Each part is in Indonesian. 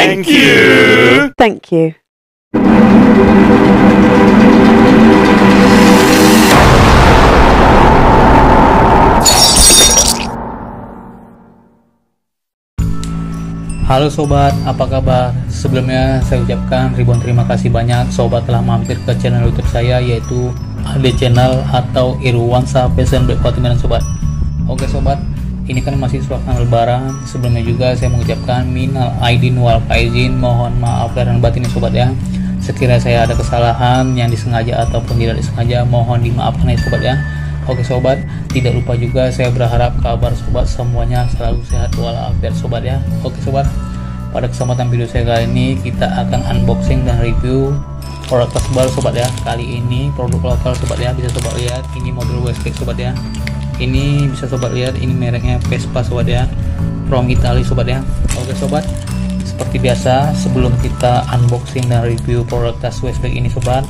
Thank you. Thank you. Halo sobat, apa kabar? Sebelumnya saya ucapkan ribuan terima kasih banyak sobat telah mampir ke channel YouTube saya, yaitu AD Channel atau Irwansyah Fashion Black Watermelon sobat. Oke sobat, ini kan masih suasana lebaran. Sebelumnya juga saya mengucapkan minal aidin wal faizin, mohon maaf lahir dan batin sobat ya. Sekiranya saya ada kesalahan yang disengaja ataupun tidak disengaja, mohon dimaafkan ya sobat ya. Oke sobat, tidak lupa juga saya berharap kabar sobat semuanya selalu sehat walafiat sobat ya. Oke sobat, pada kesempatan video saya kali ini kita akan unboxing dan review produk terbaru sobat ya. Kali ini produk lokal sobat ya, bisa sobat lihat ini model waistbag sobat ya. Ini bisa sobat lihat, ini mereknya Vespa sobat ya, from Italy sobat ya. Oke sobat, seperti biasa sebelum kita unboxing dan review produk tas waistbag ini sobat,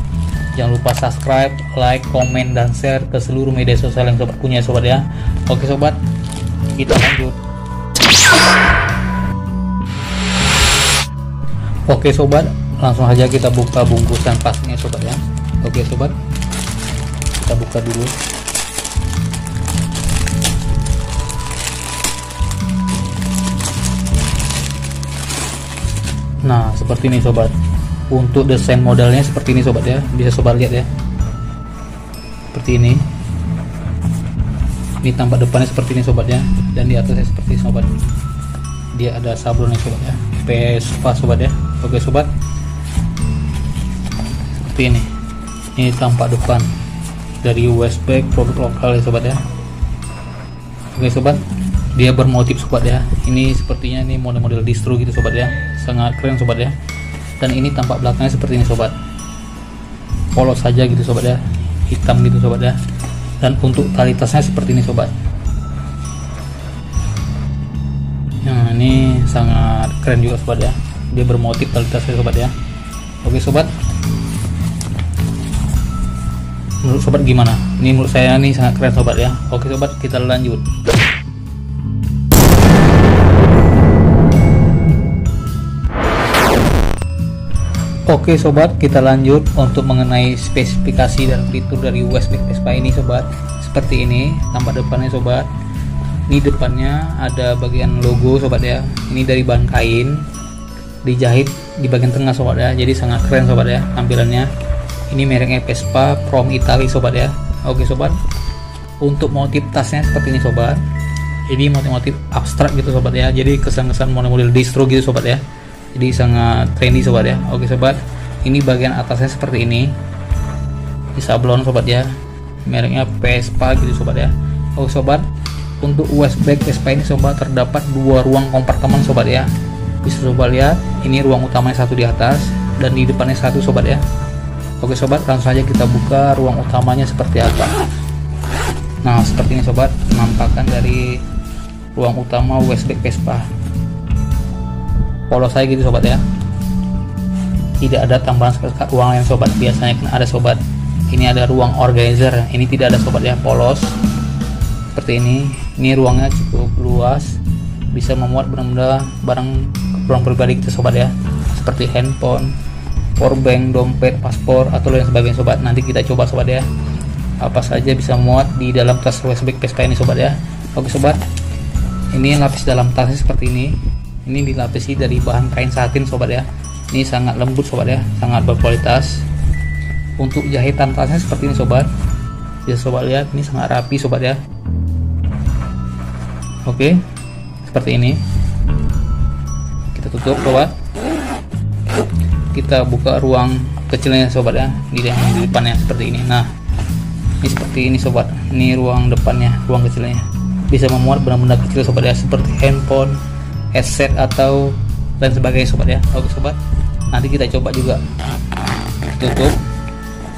jangan lupa subscribe, like, komen, dan share ke seluruh media sosial yang sobat punya sobat ya. Oke sobat, kita lanjut. Oke sobat, langsung saja kita buka bungkusan plastiknya sobat ya. Oke sobat, kita buka dulu. Nah seperti ini sobat. Untuk desain modelnya seperti ini sobat ya, bisa sobat lihat ya, seperti ini. Ini tampak depannya seperti ini sobat ya, dan di atasnya seperti ini sobat. Dia ada sablonnya sobat ya, Vespa sobat ya. Oke sobat, seperti ini. Ini tampak depan dari waistbag produk lokal ya sobat ya. Oke sobat, dia bermotif sobat ya. Ini sepertinya ini model-model distro gitu sobat ya, sangat keren sobat ya. Dan ini tampak belakangnya seperti ini sobat, polos saja gitu sobat ya, hitam gitu sobat ya. Dan untuk tali tasnya seperti ini sobat. Nah ini sangat keren juga sobat ya, dia bermotif tali tasnya sobat ya. Oke sobat, menurut sobat gimana? Ini menurut saya ini sangat keren sobat ya. Oke sobat, kita lanjut. Oke sobat, kita lanjut untuk mengenai spesifikasi dan fitur dari waistbag Vespa ini sobat. Seperti ini tampak depannya sobat. Ini depannya ada bagian logo sobat ya. Ini dari bahan kain, dijahit di bagian tengah sobat ya. Jadi sangat keren sobat ya tampilannya. Ini mereknya Vespa from Italy sobat ya. Oke sobat, untuk motif tasnya seperti ini sobat. Ini motif abstrak gitu sobat ya. Jadi kesan-kesan model distro gitu sobat ya. Jadi sangat trendy sobat ya. Oke sobat, ini bagian atasnya seperti ini, di sablon sobat ya, mereknya Vespa gitu sobat ya. Oke sobat, untuk waistbag Vespa ini sobat terdapat dua ruang kompartemen sobat ya. Bisa sobat lihat, ini ruang utamanya satu di atas dan di depannya satu sobat ya. Oke sobat, langsung saja kita buka ruang utamanya seperti apa. Nah seperti ini sobat, penampakan dari ruang utama waistbag Vespa. Polos saya gitu sobat ya, tidak ada tambahan ruang yang sobat biasanya kan ada sobat. Ini ada ruang organizer, ini tidak ada sobat ya, polos seperti ini. Ini ruangnya cukup luas, bisa memuat benda-benda barang ruang pribadi kita sobat ya, seperti handphone, powerbank, dompet, paspor atau lain sebagainya sobat. Nanti kita coba sobat ya, apa saja bisa muat di dalam tas waistbag Vespa ini sobat ya. Oke sobat, ini lapis dalam tasnya seperti ini. Ini dilapisi dari bahan kain satin sobat ya. Ini sangat lembut sobat ya, sangat berkualitas. Untuk jahitan tasnya seperti ini sobat, bisa sobat lihat, ini sangat rapi sobat ya. Oke, seperti ini. Kita tutup sobat. Kita buka ruang kecilnya sobat ya, di depannya seperti ini. Nah ini seperti ini sobat, ini ruang depannya, ruang kecilnya, bisa memuat benda-benda kecil sobat ya, seperti handphone, headset atau lain sebagainya sobat ya. Oke sobat, nanti kita coba juga. Tutup.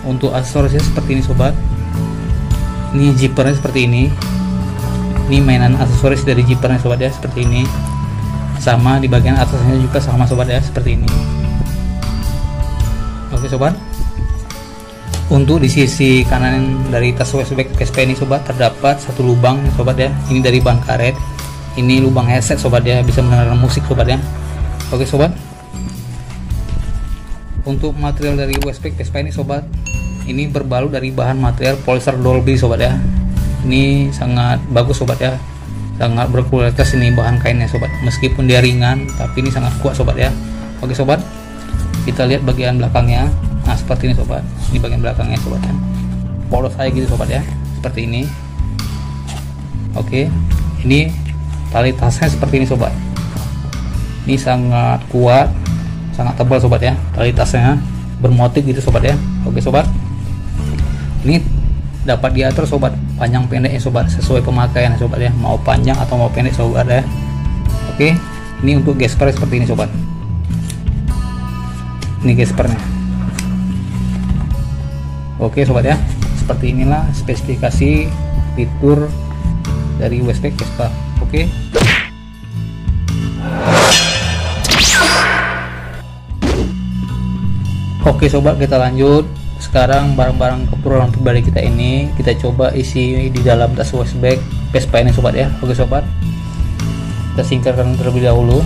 Untuk aksesorisnya seperti ini sobat. Ini zippernya seperti ini. Ini mainan aksesoris dari zippernya sobat ya, seperti ini. Sama di bagian atasnya juga sama sobat ya, seperti ini. Oke sobat, untuk di sisi kanan dari tas waistbag Vespa ini sobat terdapat satu lubang sobat ya. Ini dari bahan karet. Ini lubang headset sobat ya, bisa mendengarkan musik sobat ya. Oke sobat, Untuk material dari Westpac Vespa ini sobat, ini berbalut dari bahan material polyester Dolby sobat ya. Ini sangat bagus sobat ya, sangat berkualitas ini bahan kainnya sobat. Meskipun dia ringan tapi ini sangat kuat sobat ya. Oke sobat, kita lihat bagian belakangnya. Nah seperti ini sobat, ini bagian belakangnya sobat ya, polos saya gitu sobat ya, seperti ini. Oke, ini tali tasnya seperti ini sobat, ini sangat kuat, sangat tebal sobat ya, tali tasnya bermotif gitu sobat ya. Oke sobat, ini dapat diatur sobat panjang pendeknya sobat, sesuai pemakaian sobat ya, mau panjang atau mau pendek sobat ya. Oke, ini untuk gesper seperti ini sobat, ini gespernya. Oke sobat ya, seperti inilah spesifikasi fitur dari Westpac Vespa. Oke. Oke sobat, kita lanjut. Sekarang barang-barang keperluan pribadi kita ini kita coba isi di dalam tas Westpac Vespa ini sobat ya. Oke sobat, kita singkirkan terlebih dahulu.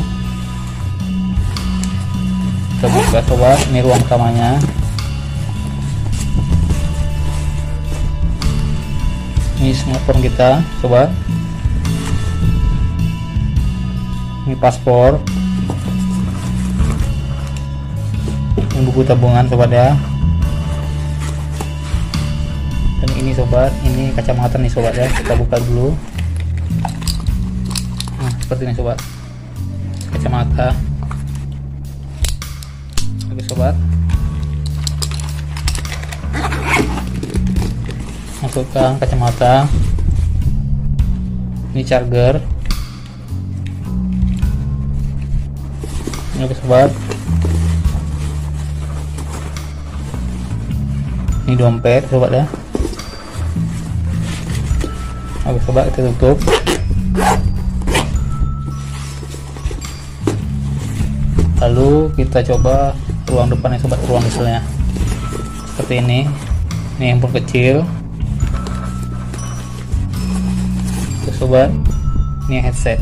Kita buka sobat, ini ruang utamanya. Ini smartphone kita sobat, ini paspor, ini buku tabungan sobat ya, dan ini sobat, ini kacamata nih sobat ya. Kita buka dulu. Nah seperti ini sobat, kacamata. Oke sobat, masukkan kacamata. Ini charger. Ini sobat, ini dompet sobat ya. Oke sobat, kita tutup. Lalu kita coba ruang depannya sobat, ruang dieselnya seperti ini. Ini handphone kecil. Sobat, ini headset.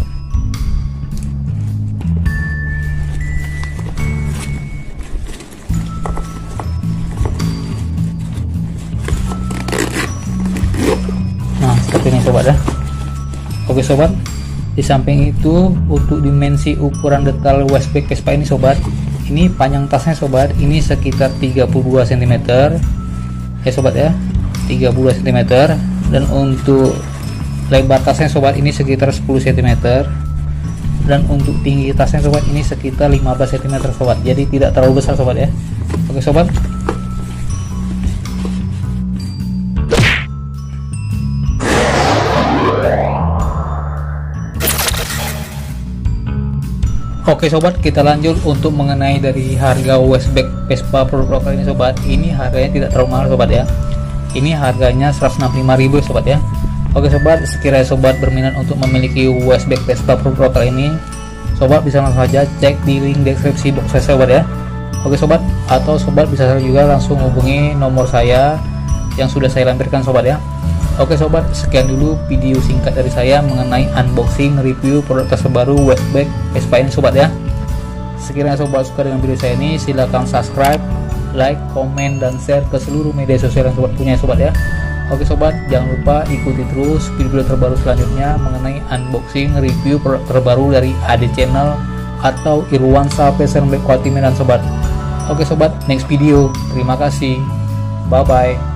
Nah seperti ini sobat ya. Oke sobat, di samping itu untuk dimensi ukuran detail Westpac Vespa ini sobat, ini panjang tasnya sobat, ini sekitar 32 cm ya sobat ya, 32 cm. Dan untuk lebar tasnya sobat ini sekitar 10 cm, dan untuk tinggi tasnya sobat ini sekitar 15 cm sobat, jadi tidak terlalu besar sobat ya. Oke sobat, oke sobat, kita lanjut untuk mengenai dari harga Westpac Vespa produk lokal ini sobat. Ini harganya tidak terlalu mahal sobat ya, ini harganya 165.000 sobat ya. Oke sobat, sekiranya sobat berminat untuk memiliki Westpac Vespa produk lokal ini, sobat bisa langsung saja cek di link deskripsi box saya sobat ya. Oke sobat, atau sobat bisa juga langsung hubungi nomor saya yang sudah saya lampirkan sobat ya. Oke sobat, sekian dulu video singkat dari saya mengenai unboxing review produk terbaru Westpac Vespa ini sobat ya. Sekiranya sobat suka dengan video saya ini, silahkan subscribe, like, komen, dan share ke seluruh media sosial yang sobat punya sobat ya. Oke sobat, jangan lupa ikuti terus video terbaru selanjutnya mengenai unboxing review produk terbaru dari AD Channel atau Irwansa Fashion Black Quality Medan sobat. Oke sobat, next video. Terima kasih. Bye bye.